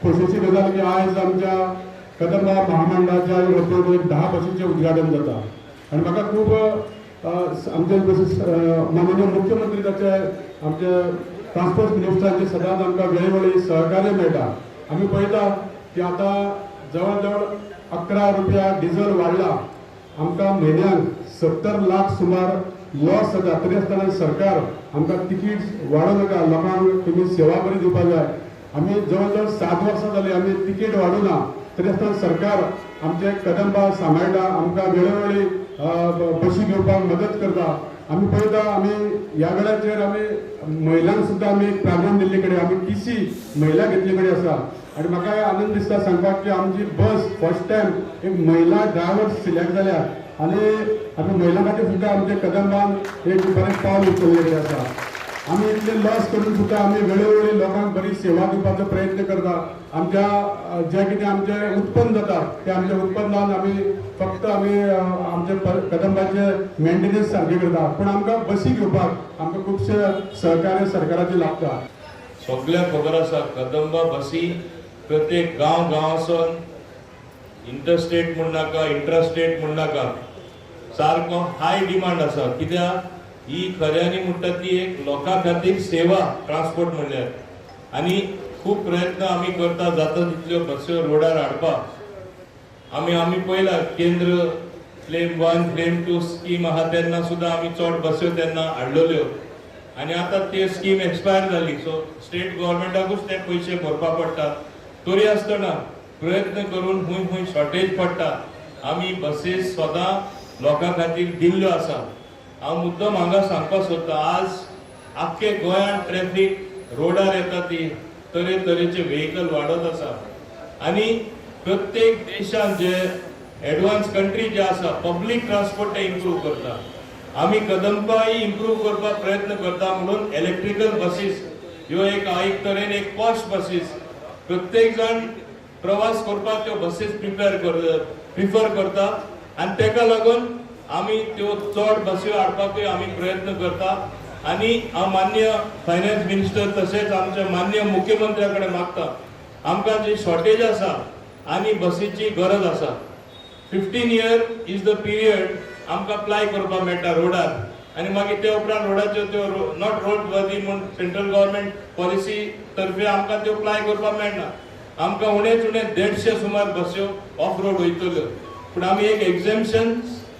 खोशेची गजाल की आज आमच्या कदंबा महामंडळाच्या वतीन 10 बसींचे उद्घाटन जाता आणि म्हाका खूप आमचे माननीय मुख्यमंत्री ताचे आमचे ट्रान्सपोर्ट मिनिस्टरांचे सदांच आमकां वेळोवेळी सहकार्य मेळटा। आमी पळयता की आता जवळ जवळ 11 रुपया डिझेल वाडला, आमकां म्हयन्याक 70 लाख सुमार लॉस जाता। तरी आसतना सरकार आमकां तिकीट वाडोवनाका, लोकांक तुमी सेवा बरी दिवपाक जाय। आमी जवळ जवळ 7 वर्सां जाली आमी तिकीट वाडोवना, तरी आसतना सरकार आमचे कदंबा सांबाळटा, आमकां वेळोवेळी बशी घेवपाक मदत करता। आमी पळयता आमी ह्या वेळाचेर आमी महिलांक सुद्दां आमी प्राधान्य दिल्ले कडेन आमी TC महिला घेतले कडेन आसा आणि म्हाका आनंद दिसता सांगपाक की आमची बस फर्स्ट टायम एक महिला ड्रायव्हर सिलेक्ट जाल्या आणि आमी महिलां खातीर सुद्दां आमचे कदंबान एक बरें पावल उचलले कडेन आसा। आमी इतले लॉस करून सुद्दां आमी वेळोवेळी लोकांक बरी सेवा दिवपाचो प्रयत्न करता। आमच्या जे कितें आमचे उत्पन्न जाता ते आमच्या उत्पन्नान आमी फक्त आमी आमचे कदंबाचे मेंटेनन्स सारखे करता, पण आमकां बसी घेवपाक आमकां खुबशे सहकार्य सरकाराचे लागता। सगळ्यांक खबर आसा कदंबा बसी प्रत्येक गांव गांवासून इंटरस्टेट म्हण नाका इंट्रास्टेट म्हण नाका सारको हाय डिमांड आसा। कित्याक ही खऱ्यांनी म्हणटा ती एक लोकां खातीर सेवा ट्रान्सपोर्ट म्हणल्यार, आनी खूब प्रयत्न आमी करता जाता तितल्यो बस्यो रोडार हाडपाक। आमी पळयला केंद्र फ्लेम 1 फ्लेम 2 स्कीम आहा तेन्ना सुद्दां आमी चड बस्यो तेन्ना हाडलेल्यो आनी आतां ती स्कीम एक्सपायर जाली, सो स्टेट गव्हर्मेंटाकूच ते पयशे भरपा पडटा। तरी आसतना प्रयत्न करून खूंय शॉर्टेज पडटा, आमी बसीस सदां लोकां खातीर दिल्ल्यो आसा। हांव मुद्दम हांगा सांगपाक सोदता, आज आख्खे गोंयांत ट्रॅफिक रोडार येता ती तरेतरेचे व्हेकल वाडत आसा आनी प्रत्येक देशान जे एडवान्स कंट्री जे आसा पब्लीक ट्रान्सपोर्ट ते इम्प्रूव करता। आमी कदंबाय इम्प्रूव करपाक प्रयत्न करता म्हणून इलेक्ट्रिकल बसीस ह्यो एक तरेन एक पॉश बसीस प्रत्येक जण प्रवास करपाक त्यो बसीस प्रिफर करता आनी तेका लागून आमी त्यो चड बस्यो हाडपाकूय आमी प्रयत्न करता। आनी हांव माननीय फायनान्स मिनिस्टर तशेंच आमचे माननीय मुख्यमंत्र्या कडेन मागता, आमकां जी शॉर्टेज आसा आनी बसीची गरज आसा 15 इयर इज द पिरियड आमकां अप्लाय करपाक मेळटा रोडार आनी मागीर ते उपरांत रोडाच्यो त्यो नॉट रोड वर्दी म्हूण सेंट्रल गव्हर्मेंट पॉलिसी तर्फे आमकां त्यो अप्लाय करपाक मेळना। आमकां उणेच 150 सुमार बस्यो ऑफ रोड वयतल्यो, पूण आमी एक एक्झेम्पशन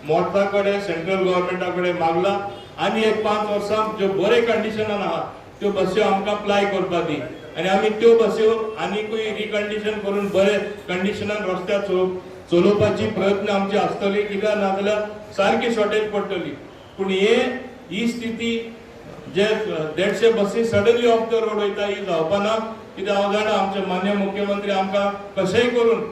मोर्ता कडेन सेंट्रल गव्हर्मेंटा कडेन मागला आनी एक 5 वर्सां ज्यो बरे कंडिशनान आहा त्यो बस्यो आमकां अप्लाय करपाक दी आनी आमी त्यो बस्यो आनीकूय रिकंडिशन करून बरे कंडिशनान रस्त्यार चलोवपाची प्रयत्न आमची आसतली, कित्याक नाजाल्यार सारकी शॉर्टेज पडटली। पूण ही स्थिती जे 150 बसी सडनली ऑफ द रोड वयता ही जावपाना, कित्याक हांव जाणा आमचे माननीय मुख्यमंत्री आमकां कशेंय करून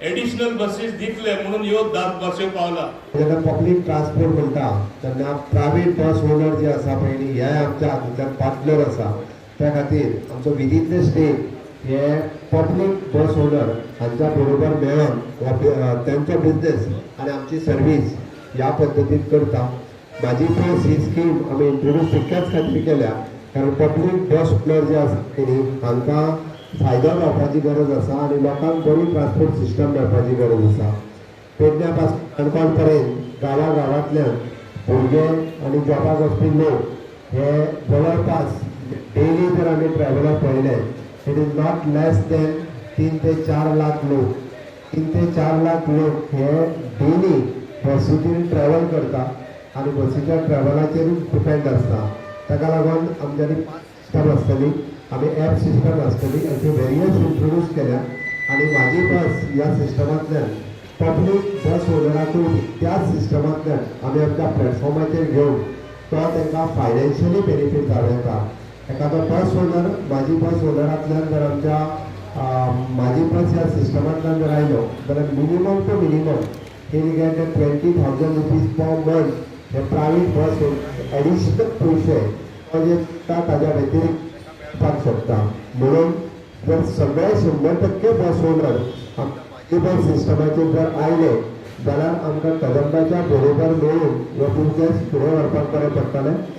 एडिशनल बसीस दितले म्हणून ह्यो 10 बस्यो पावला। जेन्ना पब्लीक ट्रान्सपोर्ट म्हणटा तेन्ना प्रायवेट बस ओनर जे आसा पळय हे आमच्या हातूंतल्यान पार्टनर आसा, त्या खातीर आमचो विदीन द स्टेट हे पब्लीक बस ओनर हांच्या बरोबर मेळोन तेंचो बिझनेस आनी आमची सर्वीस ह्या पद्दतीन करता। म्हाजी बस ही स्कीम आमी इंट्रोड्यूस तितक्याच खातीर केल्या कारण पब्लीक बस ओनर जे आसा तेणी हांकां फायदो मेळपाची गरज आसा आनी लोकांक बरी ट्रान्सपोर्ट सिस्टम मेळपाची गरज आसा। पेडण्या पासून काणकोण पर्यंत गांवांतल्यान भुरगे आनी जॉबाक वचपी लोक हे जवळपास डेली जर आमी ट्रॅव्हलर पळयले it is not less than 3 ते 4 लाख लोक 3 ते 4 लाख लोक हे डेली बसीचेर ट्रॅव्हल करता आनी बसीच्या ट्रॅव्हलाचेरूच डिपेंड आसता। ताका लागून आमच्यानी सिस्टम आसतली, आमी ॲप सिस्टम आसतली अशी वेरियस इंट्रोड्यूस केल्या आनी म्हाजी बस ह्या सिस्टमांतल्यान पब्लीक बस ओनराकूय त्याच सिस्टमांतल्यान आमी आमच्या प्लॅटफॉर्माचेर घेवन तो तांकां फायनान्शियली बेनिफीट जावं येता। एखादो बस ओनर म्हाजी बस ओनरांतल्यान जर आमच्या म्हाजी बस ह्या सिस्टमांतल्यान जर आयलो जाल्यार मिनिमम टू मिनिमम ही गेट 20,000 रुपीज पर मंथ हे प्रायवेट बस एडिशनल पयशे म्हणजे ताच्या व्यतिरिक्त दिवपाक शकता। म्हणून जर सगळे 100% बस ओनर म्हाजी बस सिस्टमाचेर जर आयले जाल्यार आमकां कदंबाच्या बरोबर मेळून हो बिझनेस फुडें व्हरपाक बरें पडटलें।